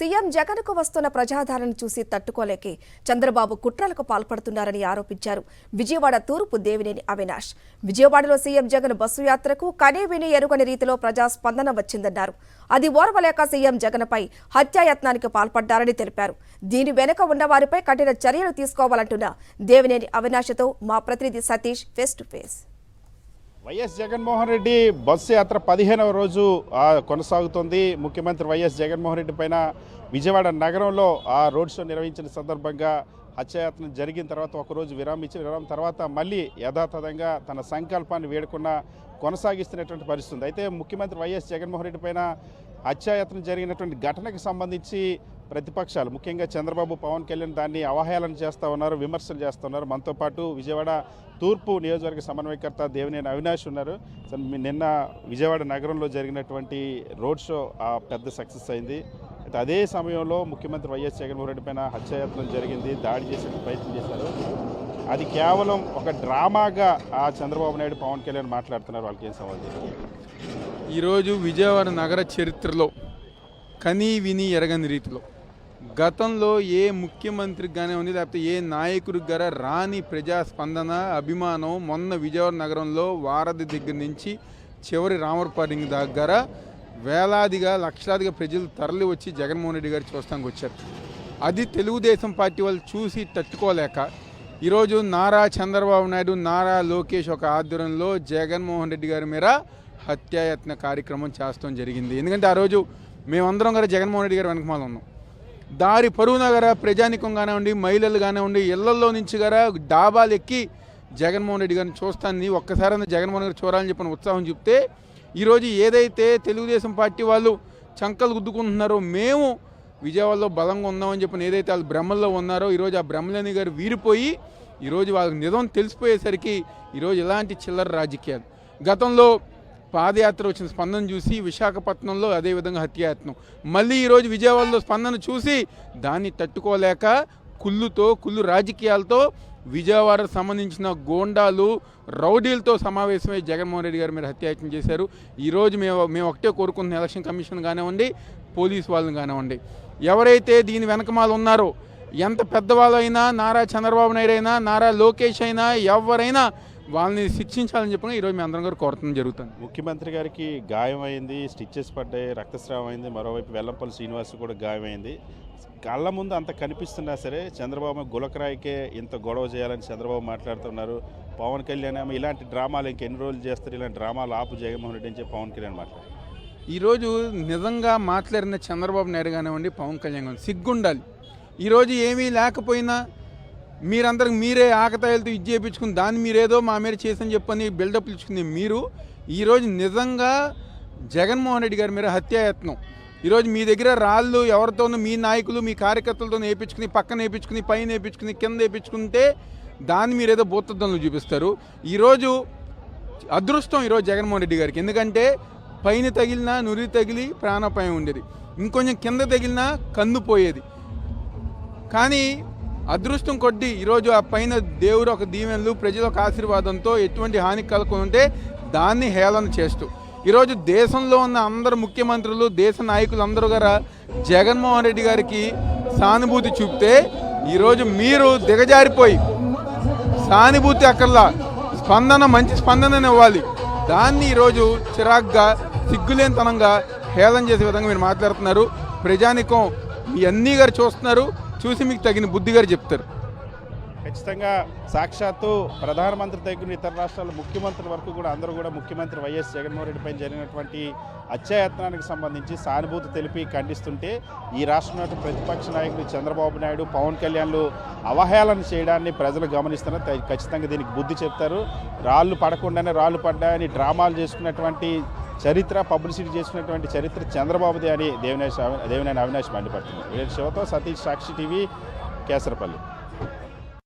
CM జగన్కు వస్తున్న ప్రజాదరణ చూసి తట్టుకోలేకే చంద్రబాబు కుట్రలకు పాల్పడుతున్నారని ఆరోపించారు విజయవాడ తూర్పు దేవినేని అవినాష్. విజయవాడలో సీఎం జగన్ బస్సు యాత్రకు కనీవిని ఎరుగని రీతిలో ప్రజాస్పందన వచ్చిందన్నారు. అది ఓర్వలేక సీఎం జగన్పై హత్యాయత్నానికి పాల్పడ్డారని తెలిపారు. దీని వెనుక ఉన్నవారిపై కఠిన చర్యలు తీసుకోవాలంటున్న దేవినేని అవినాష్తో మా ప్రతినిధి Satish face to face. YS Jaganmohan Reddy bus యాత్ర 15వ రోజు కొనసాగుతోంది. ముఖ్యమంత్రి వైఎస్ జగన్మోహన్ రెడ్డి పైన విజయవాడ నగరంలో రోడ్ షో నిర్వహించిన సందర్భంగా హత్యాయత్నం జరిగిన తర్వాత ఒకరోజు విరామం తర్వాత మళ్ళీ యథాతథంగా తన సంకల్పాన్ని వేడుకున్న కొనసాగిస్తున్నటువంటి పరిస్థితి ఉంది. అయితే ముఖ్యమంత్రి వైఎస్ జగన్మోహన్ రెడ్డి పైన హత్యాయత్నం జరిగినటువంటి ఘటనకు సంబంధించి ప్రతిపక్షాలు ముఖ్యంగా చంద్రబాబు, పవన్ కళ్యాణ్ దాన్ని అవహేళన చేస్తూ ఉన్నారు, విమర్శలు చేస్తూ ఉన్నారు. మనతో పాటు విజయవాడ తూర్పు నియోజకవర్గ సమన్వయకర్త దేవినేని అవినాష్ ఉన్నారు. నిన్న విజయవాడ నగరంలో జరిగినటువంటి రోడ్ షో పెద్ద సక్సెస్ అయింది. అయితే అదే సమయంలో ముఖ్యమంత్రి వైఎస్ జగన్మోహన్ రెడ్డి పైన హత్యాయత్నం జరిగింది, దాడి చేసే ప్రయత్నం చేశారు. అది కేవలం ఒక డ్రామాగా చంద్రబాబు నాయుడు, పవన్ కళ్యాణ్ మాట్లాడుతున్నారు. వాళ్ళకి ఏం సవాల్? ఈరోజు విజయవాడ నగర చరిత్రలో కనీ విని ఎరగని రీతిలో గతంలో ఏ ముఖ్యమంత్రికి కానీ ఉంది, లేకపోతే ఏ నాయకుడికి గారా రాని ప్రజాస్పందన, అభిమానం మొన్న విజయవాడ నగరంలో వారధి దగ్గర నుంచి చివరి రామర్పాటి దగ్గర వేలాదిగా లక్షలాదిగా ప్రజలు తరలి వచ్చి జగన్మోహన్ రెడ్డి గారు చూస్తానికి వచ్చారు. అది తెలుగుదేశం పార్టీ వాళ్ళు చూసి తట్టుకోలేక ఈరోజు నారా చంద్రబాబు నాయుడు, నారా లోకేష్ ఒక ఆధ్వర్యంలో జగన్మోహన్ రెడ్డి గారి మీద హత్యాయత్న కార్యక్రమం చేస్తాం జరిగింది. ఎందుకంటే ఆ రోజు మేమందరం గారు జగన్మోహన్ రెడ్డి గారు వెనకమాల ఉన్నాం. దారి పరువున గారా ప్రజానికం కానివ్వండి, మహిళలు కానివ్వండి, ఇళ్లలో నుంచి గారా డాబాలు ఎక్కి జగన్మోహన్ రెడ్డి గారిని చూస్తానని ఒక్కసారి జగన్మోహన్ గారు చూడాలని చెప్పిన ఉత్సాహం చెప్తే ఈరోజు ఏదైతే తెలుగుదేశం పార్టీ వాళ్ళు చంకలు గుద్దుకుంటున్నారో, మేము విజయవాడలో బలంగా ఉన్నామని చెప్పిన ఏదైతే వాళ్ళు భ్రమల్లో ఉన్నారో, ఈరోజు ఆ బ్రహ్మలేని గారు వీరిపోయి ఈరోజు వాళ్ళకి నిజం తెలిసిపోయేసరికి ఈరోజు ఇలాంటి చిల్లర రాజకీయాలు. గతంలో పాదయాత్ర వచ్చిన స్పందన చూసి విశాఖపట్నంలో అదేవిధంగా హత్యాయత్నం, మళ్ళీ ఈరోజు విజయవాడలో స్పందన చూసి దాన్ని తట్టుకోలేక కుళ్ళు రాజకీయాలతో విజయవాడకు సంబంధించిన గోండాలు, రౌడీలతో సమావేశమై జగన్మోహన్ రెడ్డి గారు మీరు హత్యాయత్నం చేశారు. ఈరోజు మేము ఒకటే కోరుకుంటున్న ఎలక్షన్ కమిషన్ కానివ్వండి, పోలీసు వాళ్ళని కానివ్వండి, ఎవరైతే దీని వెనకమాల ఉన్నారో, ఎంత పెద్దవాళ్ళైనా, నారా చంద్రబాబు నాయుడు అయినా, నారా లోకేష్ అయినా, ఎవరైనా వాళ్ళని శిక్షించాలని చెప్పి ఈరోజు మేము అందరం గారు కోరటం జరుగుతుంది. ముఖ్యమంత్రి గారికి గాయమైంది, స్టిచ్చెస్ పడ్డాయి, రక్తస్రావం అయింది. మరోవైపు వెల్లంపల్లి శ్రీనివాస్ కూడా గాయమైంది. కళ్ళ ముందు అంత కనిపిస్తున్నా సరే చంద్రబాబు గులకరాయికే ఇంత గొడవ చేయాలని చంద్రబాబు మాట్లాడుతున్నారు. పవన్ కళ్యాణ్ ఏమో ఇలాంటి డ్రామాలు ఇంకెన్ని రోజులు చేస్తారు, ఇలాంటి డ్రామాలు ఆపు జగన్మోహన్ రెడ్డి అని చెప్పి పవన్ కళ్యాణ్ మాట్లాడారు. ఈరోజు నిజంగా మాట్లాడిన చంద్రబాబు నాయుడు కానివ్వండి, పవన్ కళ్యాణ్ కానివ్వండి, సిగ్గుండాలి. ఈరోజు ఏమీ లేకపోయినా మీరందరికి మీరే ఆకతాయిలతో ఇది చేయించుకుని దాన్ని మీరేదో మా మీద చేసని చెప్పని బిల్డప్ ఇచ్చుకుని మీరు ఈరోజు నిజంగా జగన్మోహన్ రెడ్డి గారి మీద హత్యాయత్నం, ఈరోజు మీ దగ్గర రాళ్ళు ఎవరితోనూ మీ నాయకులు, మీ కార్యకర్తలతో వేయించుకుని, పక్కన వేయించుకుని, పైన వేయించుకుని, కింద వేయించుకుంటే దాన్ని మీరేదో భూతత్వంలో చూపిస్తారు. ఈరోజు అదృష్టం ఈరోజు జగన్మోహన్ రెడ్డి గారికి, ఎందుకంటే పైన తగిలినా నురి తగిలి ప్రాణాపాయం ఉండేది, ఇంకొంచెం కింద తగిలినా కన్ను పోయేది. కానీ అదృష్టం కొద్దీ ఈరోజు ఆ పైన దేవుడు ఒక దీవెనలు, ప్రజల ఒక ఆశీర్వాదంతో ఎటువంటి హాని కలగకుంటే దాన్ని హేళన చేస్తూ ఈరోజు దేశంలో ఉన్న అందరు ముఖ్యమంత్రులు, దేశ నాయకులు అందరూ గారా జగన్మోహన్ రెడ్డి గారికి సానుభూతి చూపితే ఈరోజు మీరు దిగజారిపోయి సానుభూతి అక్కర్లా, స్పందన, మంచి స్పందనని ఇవ్వాలి. దాన్ని ఈరోజు చిరాగ్గా, సిగ్గులేనితనంగా హేళన చేసే విధంగా మీరు మాట్లాడుతున్నారు. ప్రజానికం మీ అన్నీ గారు చూస్తున్నారు, చూసి మీకు తగిన బుద్ధి గారు చెప్తారు. ఖచ్చితంగా సాక్షాత్తు ప్రధానమంత్రి దగ్గర ఇతర రాష్ట్రాల ముఖ్యమంత్రుల వరకు కూడా అందరూ కూడా ముఖ్యమంత్రి వైఎస్ జగన్మోహన్ రెడ్డి పైన జరిగినటువంటి హత్యాయత్నానికి సంబంధించి సానుభూతి తెలిపి ఖండిస్తుంటే ఈ రాష్ట్రంలో ప్రతిపక్ష నాయకులు చంద్రబాబు నాయుడు, పవన్ కళ్యాణ్లు అవహేళన చేయడాన్ని ప్రజలు గమనిస్తున్నారు. ఖచ్చితంగా దీనికి బుద్ధి చెప్తారు. రాళ్ళు పడకుండానే రాళ్ళు పడ్డాయని డ్రామాలు చేసుకున్నటువంటి చరిత్ర, పబ్లిసిటీ చేసుకున్నటువంటి చరిత్ర చంద్రబాబుదే అని దేవినేని అవినాష్ మండిపడుతున్నారు. శివతో సతీష్, సాక్షి టీవీ, కేసరపల్లి.